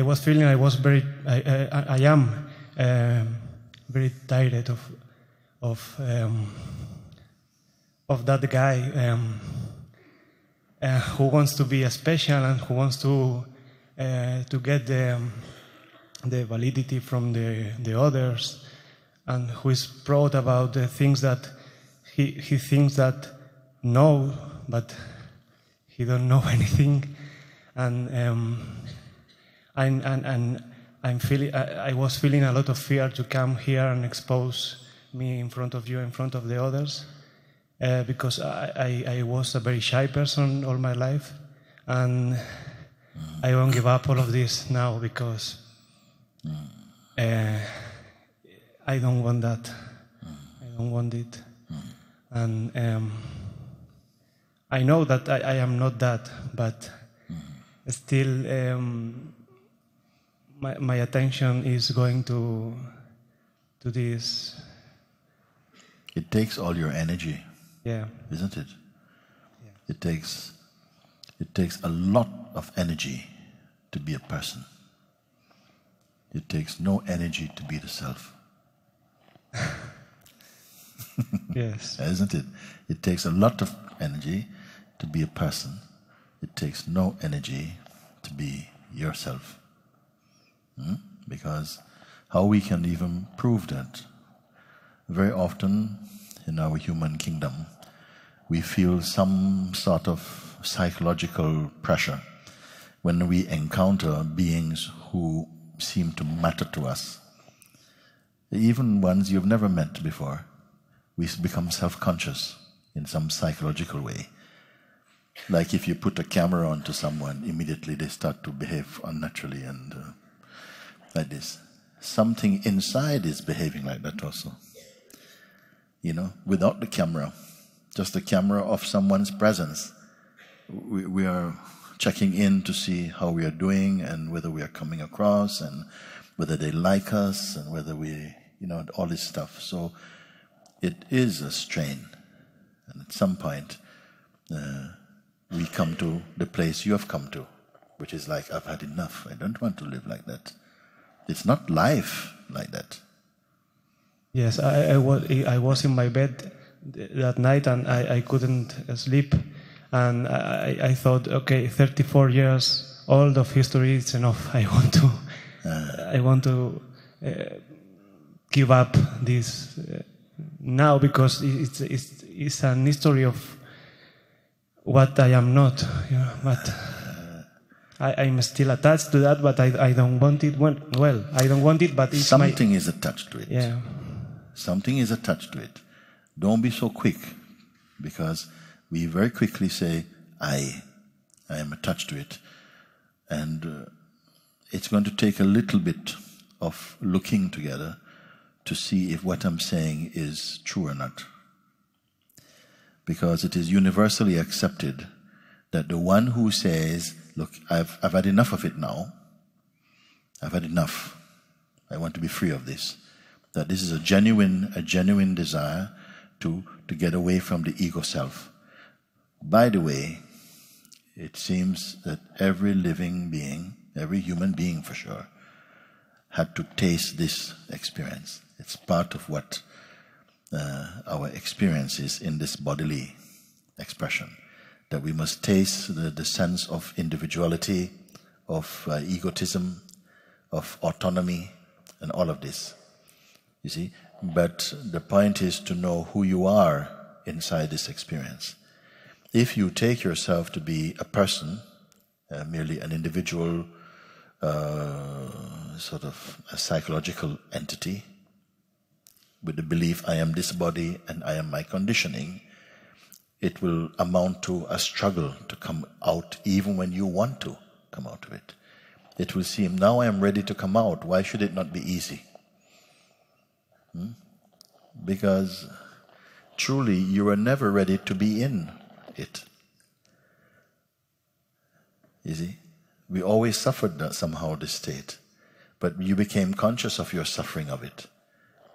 was feeling I am very tired of that guy who wants to be special and who wants to get the validity from the others, and who is proud about the things that he thinks that know, but he don't know anything, and I was feeling a lot of fear to come here and expose me in front of you, in front of the others, because I was a very shy person all my life, and I won't give up all of this now because I don't want that. I don't want it, and I know that I am not that, but still my attention is going to this. It takes all your energy, yeah, isn't it? Yeah. It takes a lot of energy to be a person. It takes no energy to be the self. Yes. Isn't it? It takes a lot of energy to be a person. It takes no energy to be yourself. Because how we can even prove that? Very often in our human kingdom, we feel some sort of psychological pressure when we encounter beings who seem to matter to us. Even ones you've never met before, we become self-conscious in some psychological way. Like if you put a camera onto someone, immediately they start to behave unnaturally and like this. Something inside is behaving like that also. You know, without the camera, just the camera of someone's presence, we are checking in to see how we are doing and whether we are coming across and whether they like us and whether we, you know, all this stuff. So it is a strain. And at some point, we come to the place you have come to, which is like, I've had enough. I don't want to live like that. It's not life like that. Yes, I was in my bed that night and I couldn't sleep. And I thought, okay, 34 years old of history is enough. I want to give up this now, because it's an history of what I am not. You know, but I'm still attached to that, but I don't want it. Well, I don't want it, but it's something is attached to it. Yeah. Something is attached to it. Don't be so quick, because we very quickly say, I am attached to it. And it's going to take a little bit of looking together to see if what I'm saying is true or not. Because it is universally accepted that the one who says, look, I've had enough of it now. I've had enough. I want to be free of this. That this is a genuine desire to get away from the ego self. By the way, it seems that every living being, every human being for sure, had to taste this experience. It's part of what our experience is in this bodily expression. That we must taste the sense of individuality, of egotism, of autonomy, and all of this. You see? But the point is to know who you are inside this experience. If you take yourself to be a person, merely an individual, sort of a psychological entity, with the belief, I am this body and I am my conditioning, it will amount to a struggle to come out even when you want to come out of it. It will seem, now I am ready to come out, why should it not be easy? Because truly you were never ready to be in it. You see? We always suffered that somehow, this state. But you became conscious of your suffering of it.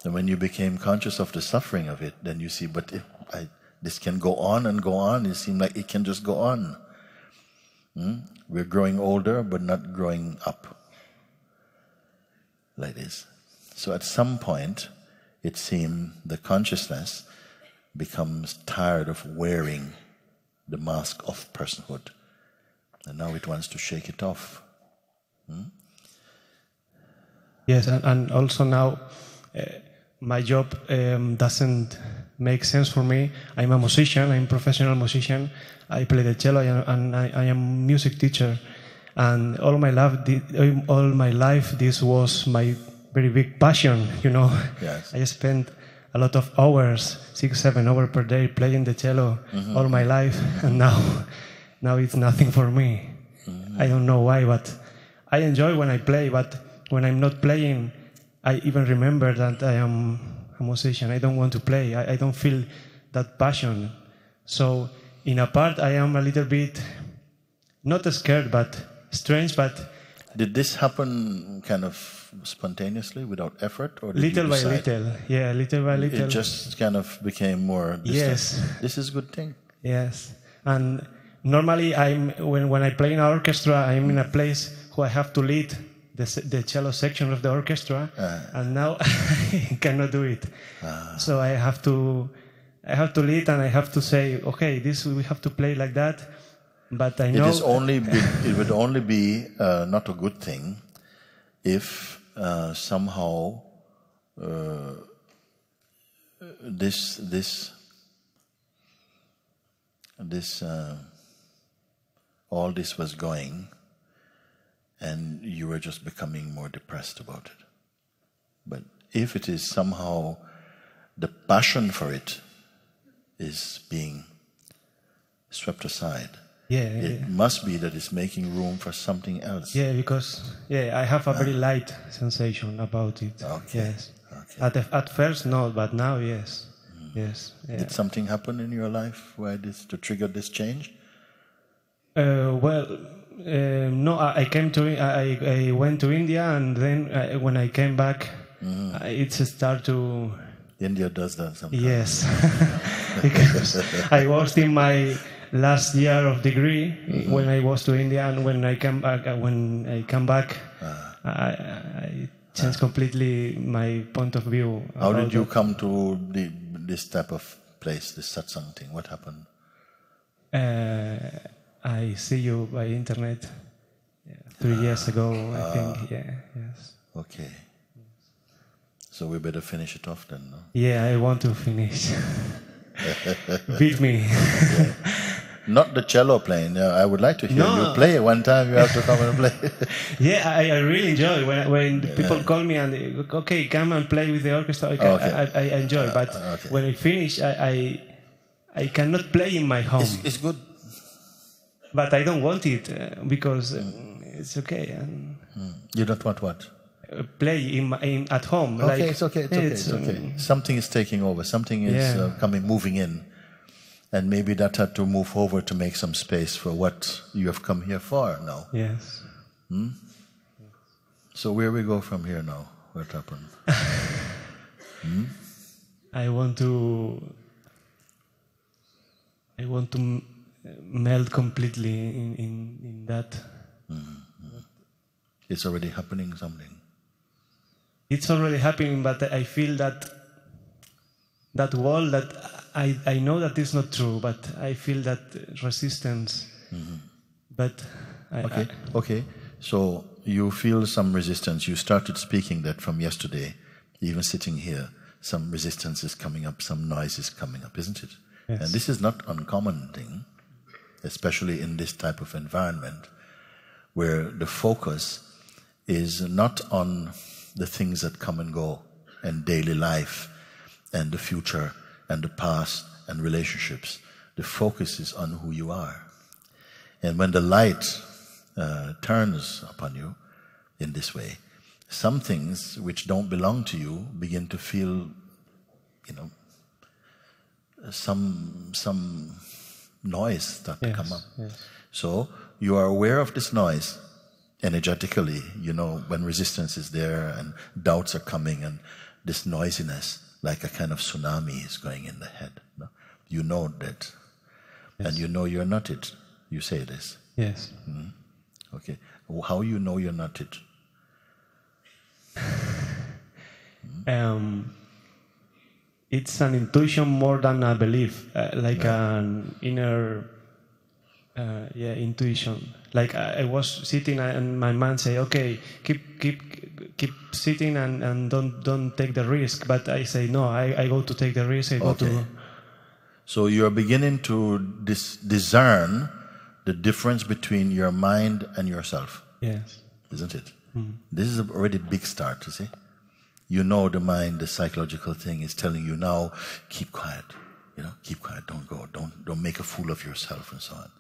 And when you became conscious of the suffering of it, then you see, but if this can go on and go on, it seems like it can just go on. We're growing older, but not growing up. like this. So at some point, it seemed the consciousness becomes tired of wearing the mask of personhood. And now it wants to shake it off. Yes, and also now my job doesn't make sense for me. I'm a musician, I'm a professional musician. I play the cello and I am a music teacher. And all my life, this was my very big passion, you know. Yes. I spent a lot of hours, 6-7 hours per day playing the cello all my life, and now it's nothing for me. I don't know why, but I enjoy when I play, but when I'm not playing, I even remember that I am a musician. I don't want to play. I don't feel that passion. So in a part, I am a little bit, not scared, but strange, but... Did this happen kind of spontaneously, without effort? Or did little you by decide? little, yeah, little by little. It just kind of became more distant. Yes. This is a good thing. Yes. And normally, when I play in an orchestra, I'm in a place where I have to lead the cello section of the orchestra, and now I cannot do it. So I have to lead, and I have to say, okay, this we have to play like that. But I know it would only be not a good thing if somehow all this was going, and you were just becoming more depressed about it. But if it is somehow the passion for it is being swept aside, it must be that it's making room for something else. Yeah, because I have a very light sensation about it. Okay. Yes. Okay. At first, no, but now, yes. Yes. Yeah. Did something happen in your life to trigger this change? No. I went to India, and then when I came back, it started to. India does that sometimes. Yes, because I was in my last year of degree when I was to India, and when I come back, I changed completely my point of view. How did you come to this type of place, this satsang thing? What happened? I see you by internet 3 years ago, I think. Yeah. Yes. Okay. So we better finish it off then, no? Yeah, I want to finish. Beat me. Yeah. Not the cello playing. I would like to hear you play. One time you have to come and play. Yeah, I really enjoy when people call me and they, okay, come and play with the orchestra. I enjoy, but when I finish, I cannot play in my home. It's good. But I don't want it because it's okay. You don't want what? Play at home. Okay, it's okay. It's okay. Something is taking over. Something is moving in. And maybe that had to move over to make some space for what you have come here for now. Yes. So where we go from here now? What happened? I want to melt completely in that. It's already happening, something. It's already happening, but I feel that wall that I know that is not true, but I feel that resistance. But Okay. So you feel some resistance. You started speaking that from yesterday, even sitting here, some resistance is coming up, some noise is coming up, isn't it? Yes. And this is not an uncommon thing, especially in this type of environment, where the focus is not on the things that come and go, and daily life, and the future, and the past, and relationships. The focus is on who you are. And when the light turns upon you in this way, some things which don't belong to you begin to feel, some noise start to come up. Yes. So you are aware of this noise energetically, when resistance is there and doubts are coming and this noisiness, like a kind of tsunami is going in the head. No? You know that. Yes. And you know you're not it. You say this. Yes. Okay. How you know you're not it? it's an intuition more than a belief, like an inner intuition. Like I was sitting and my mind say, okay, keep sitting and don't take the risk. But I say, no, I go to take the risk. I go to. So you're beginning to discern the difference between your mind and yourself. Yes. Isn't it? This is already a big start, you see. You know the mind, the psychological thing is telling you now, keep quiet. Keep quiet, don't go, don't make a fool of yourself and so on.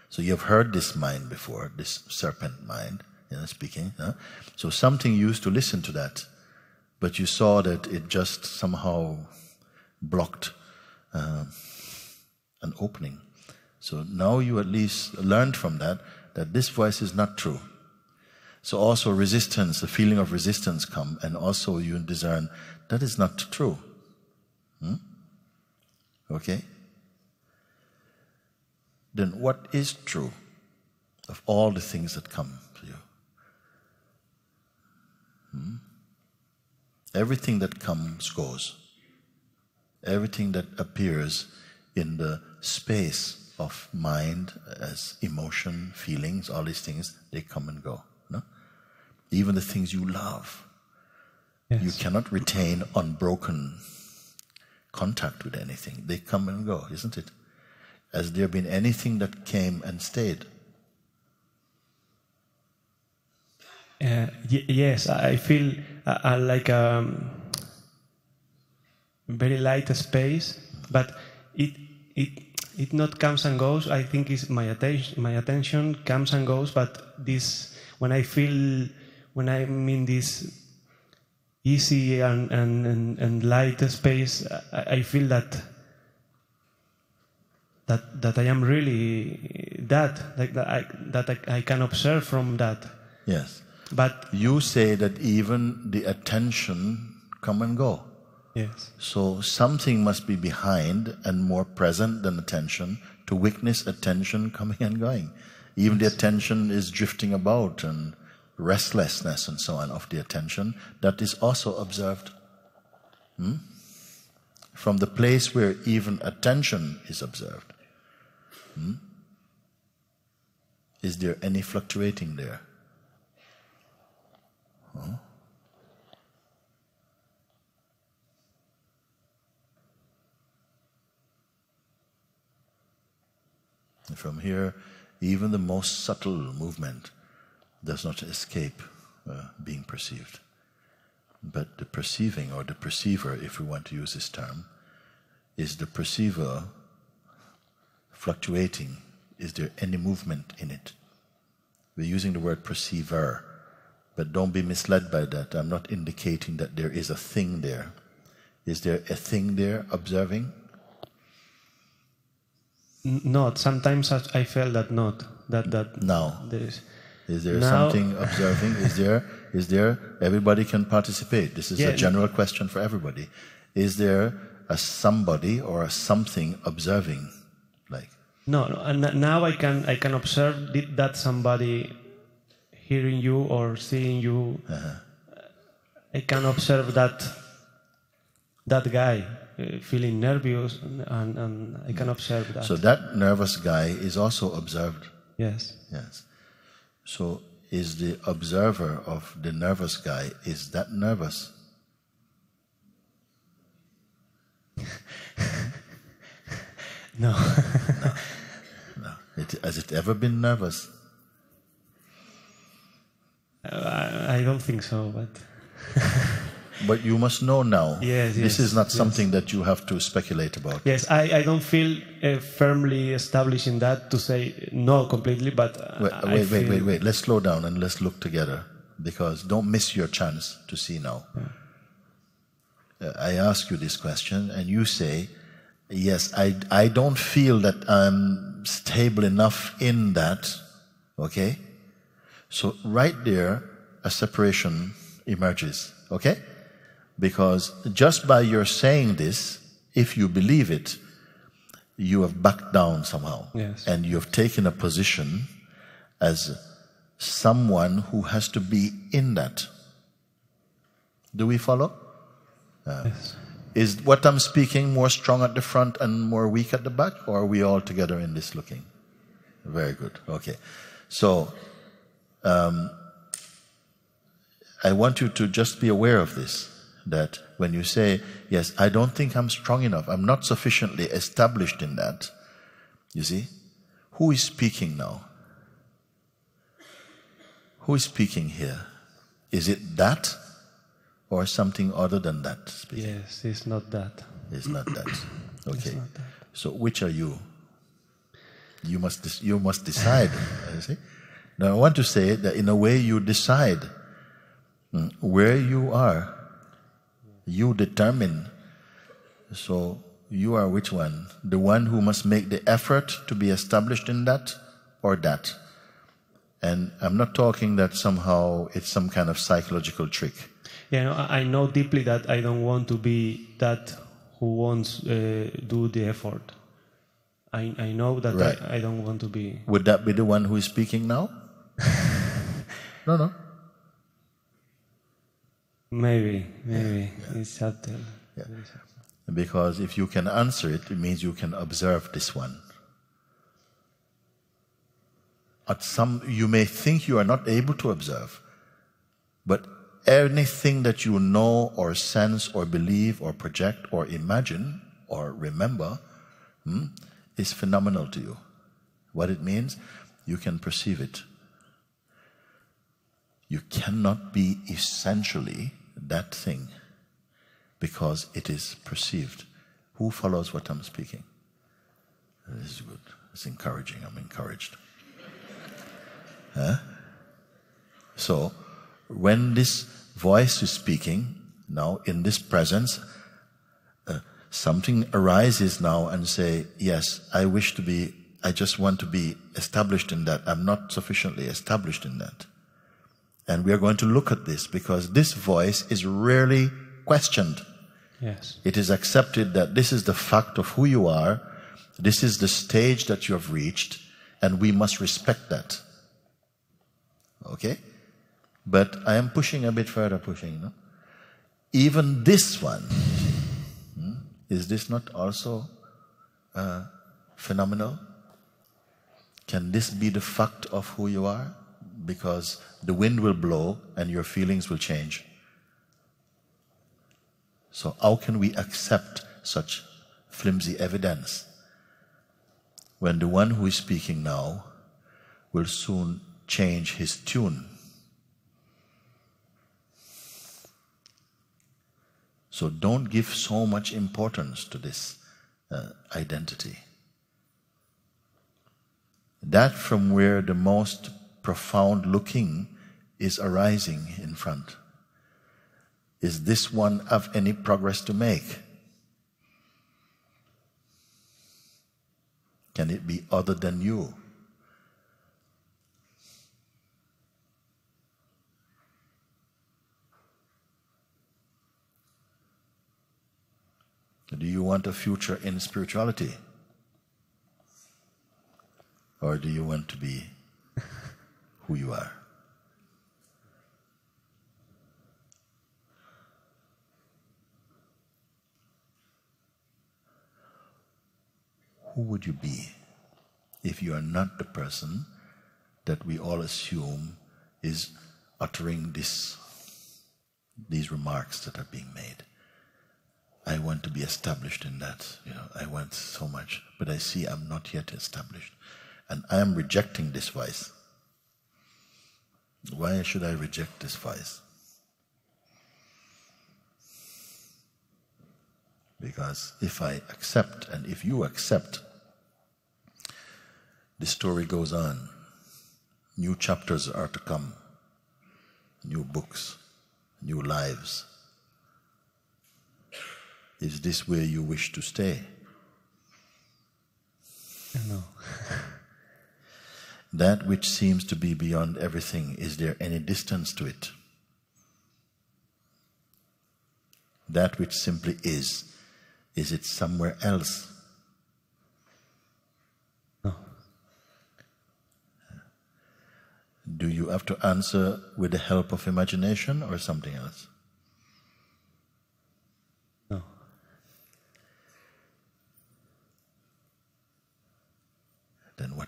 So you've heard this mind before, this serpent mind, speaking. So something used to listen to that, but you saw that it just somehow blocked an opening. So now you at least learned from that this voice is not true. So also resistance, the feeling of resistance come, and also you discern that is not true. Okay? Then what is true of all the things that come to you? Everything that comes goes. Everything that appears in the space of mind as emotion, feelings, all these things, they come and go. No? Even the things you love. Yes. You cannot retain unbroken contact with anything. They come and go, isn't it? Has there been anything that came and stayed? Yes, I feel like very light space, but it not comes and goes. I think it's my attention comes and goes, but this when I'm in this easy and light space, I feel that I am really that I can observe from that. Yes. But you say that even the attention come and go. Yes. So something must be behind and more present than attention to witness attention coming and going. Even the attention is drifting about and restlessness and so on of the attention, that is also observed. From the place where even attention is observed. Is there any fluctuating there? From here, even the most subtle movement does not escape being perceived. But the perceiving, or the perceiver, if we want to use this term, is the perceiver fluctuating? Is there any movement in it? We're using the word perceiver, but don't be misled by that. I'm not indicating that there is a thing there. Is there a thing there observing? Not. Sometimes I felt that not. That now. Is there now, something observing? Is there? Everybody can participate. This is a general question for everybody. Is there a somebody or a something observing? Like no. Now I can observe that somebody hearing you or seeing you. I can observe that guy feeling nervous, and I can observe that. So that nervous guy is also observed. Yes. Yes. So is the observer of the nervous guy, is that nervous? No. No. Has it ever been nervous? I don't think so, but... But you must know now. Yes, this is not something that you have to speculate about. Yes, I don't feel firmly established in that to say no completely, but wait. Let's slow down and let's look together, because don't miss your chance to see now. Yeah. I ask you this question and you say, yes, I don't feel that I'm stable enough in that, okay? So right there, a separation emerges, okay? Because just by your saying this, if you believe it, you have backed down somehow. Yes. And you have taken a position as someone who has to be in that. Do we follow? Yes. Is what I'm speaking more strong at the front and more weak at the back, or are we all together in this looking? Very good. Okay. So, I want you to just be aware of this, that when you say, yes, I don't think I'm strong enough, I'm not sufficiently established in that, you see, who is speaking now? Who is speaking here? Is it that or something other than that speaking? Yes, it's not that. It's not that. Okay. It's not that. So which are you? You must decide. You see? Now I want to say that in a way you decide where you are. You determine. So you are which one? The one who must make the effort to be established in that, or that? And I'm not talking that somehow it's some kind of psychological trick. Yeah, no, I know deeply that I don't want to be that who wants do the effort. I know that Right. I don't want to be. Would that be the one who is speaking now? No. Maybe. It's subtle. Yeah. Because if you can answer it, it means you can observe this one. At some, you may think you are not able to observe, but anything that you know or sense or believe or project or imagine or remember is phenomenal to you. What it means, you can perceive it. You cannot be essentially that thing because it is perceived. Who follows what I'm speaking? This is good. It's encouraging. I'm encouraged. So, when this voice is speaking, now in this presence, something arises now and say, yes, I just want to be established in that. I'm not sufficiently established in that. And we are going to look at this because this voice is rarely questioned. Yes. It is accepted that this is the fact of who you are, this is the stage that you have reached, and we must respect that. Okay? But I am pushing a bit further, no? Even this one, is this not also phenomenal? Can this be the fact of who you are? Because the wind will blow and your feelings will change. So how can we accept such flimsy evidence when the one who is speaking now will soon change his tune? So don't give so much importance to this identity. That from where the most profound looking is arising in front. Is this one have any progress to make? Can it be other than you? Do you want a future in spirituality? Or do you want to be who you are? Who would you be if you are not the person that we all assume is uttering these remarks that are being made? I want to be established in that. I want so much, but I see I'm not yet established. And I am rejecting this voice. Why should I reject this voice? Because if I accept, and if you accept, the story goes on. New chapters are to come. New books, new lives. Is this where you wish to stay? No. That which seems to be beyond everything, is there any distance to it? That which simply is it somewhere else? No. Do you have to answer with the help of imagination or something else?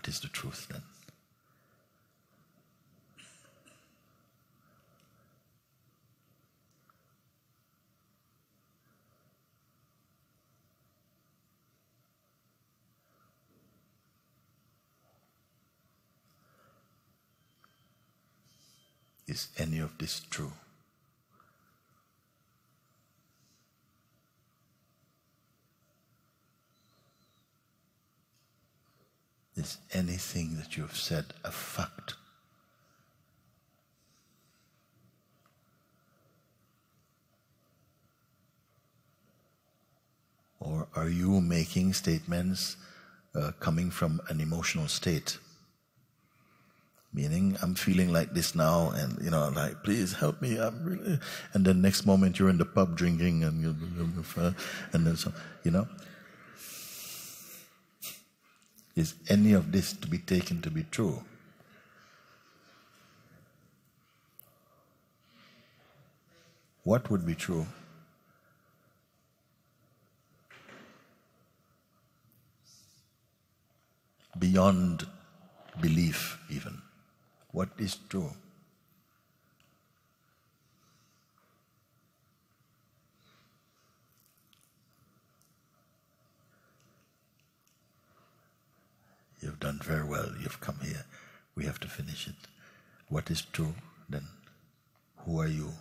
What is the truth then? Is any of this true? Is anything that you have said a fact? Or are you making statements coming from an emotional state? Meaning, I'm feeling like this now, and like, please help me. I'm really. And then next moment you're in the pub drinking, and then so, Is any of this to be taken to be true? What would be true? Beyond belief, even. What is true? You've done very well. You've come here. We have to finish it. What is true then? Who are you?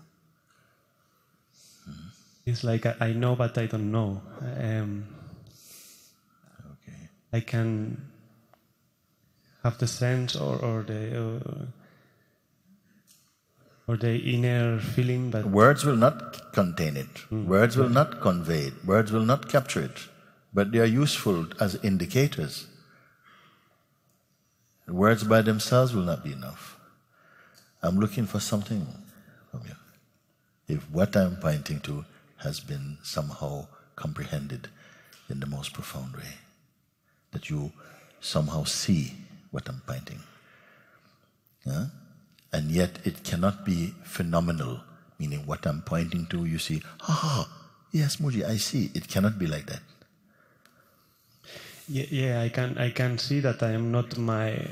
It's like I know, but I don't know. Okay. I can have the sense or the inner feeling, but words will not contain it. Words will not convey it. Words will not capture it. But they are useful as indicators. Words by themselves will not be enough. I'm looking for something from you. If what I'm pointing to has been somehow comprehended in the most profound way, that you somehow see what I'm pointing. Yeah? And yet it cannot be phenomenal, meaning what I'm pointing to, you see, yes, Mooji, I see. It cannot be like that. Yeah, I can see that I am not my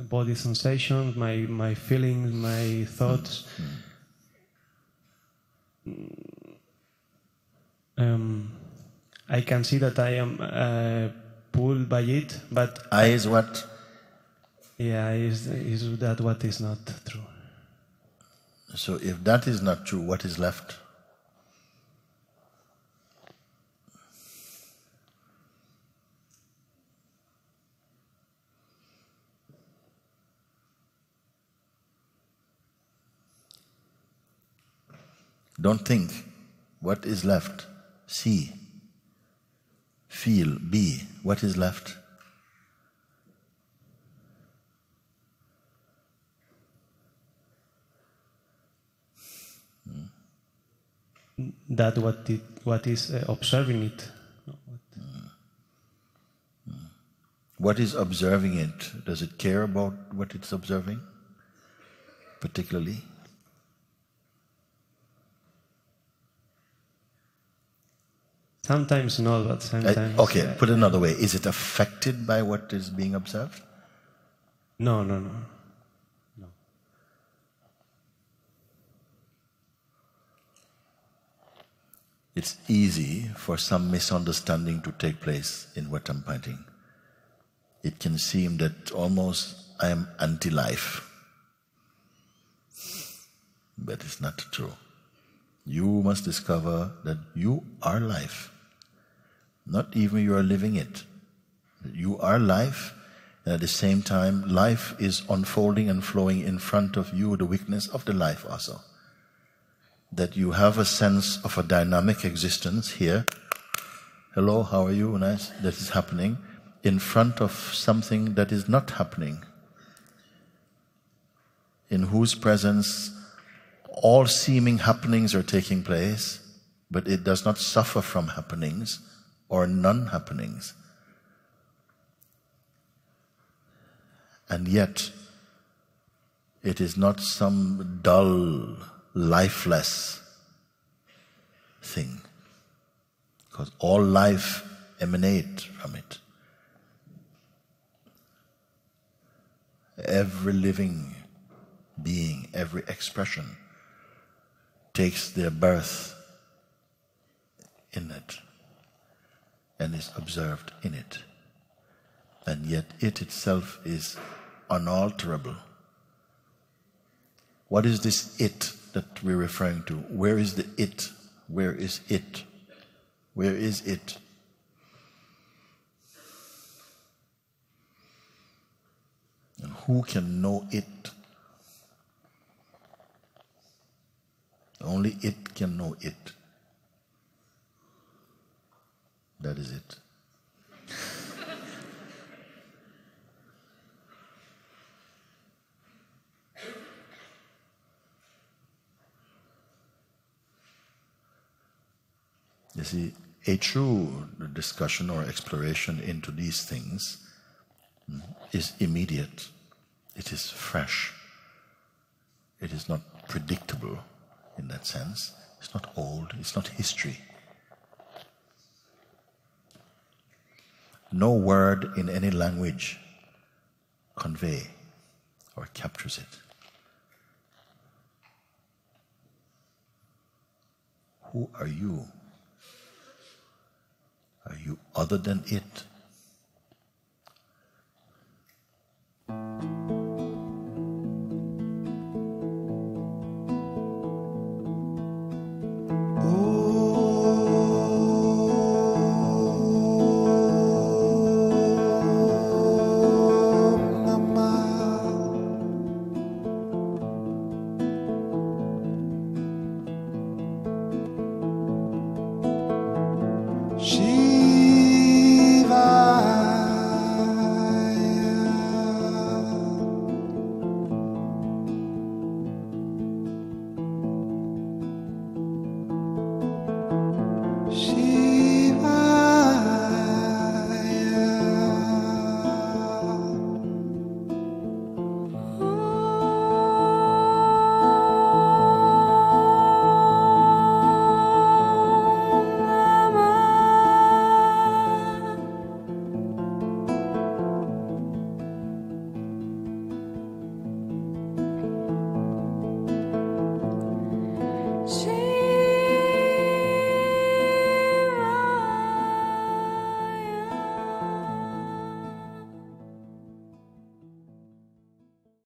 body sensations, my feelings, my thoughts. I can see that I am pulled by it, but I is what? Yeah, is that what is not true? So if that is not true, what is left? Don't think. What is left? See. Feel. Be. What is left? That what is observing it. What is observing it? Does it care about what it's observing? Particularly? Sometimes no, but sometimes... Okay, put it another way. Is it affected by what is being observed? No. It's easy for some misunderstanding to take place in what I'm pointing. It can seem that almost I am anti-life. But it's not true. You must discover that you are life. Not even you are living it. You are life, and at the same time, life is unfolding and flowing in front of you, the witness of the life also. That you have a sense of a dynamic existence here. Hello, how are you? Nice. That is happening in front of something that is not happening, in whose presence all seeming happenings are taking place, but it does not suffer from happenings or non-happenings. And yet, it is not some dull, lifeless thing, because all life emanates from it. Every living being, every expression takes their birth in it and is observed in it. And yet it itself is unalterable. What is this it that we're referring to? Where is the it? Where is it? Where is it? And who can know it? Only it can know it. That is it. You see, a true discussion or exploration into these things is immediate. It is fresh. It is not predictable in that sense. It's not old. It's not history. No word in any language convey or captures it. Who are you? Are you other than it? She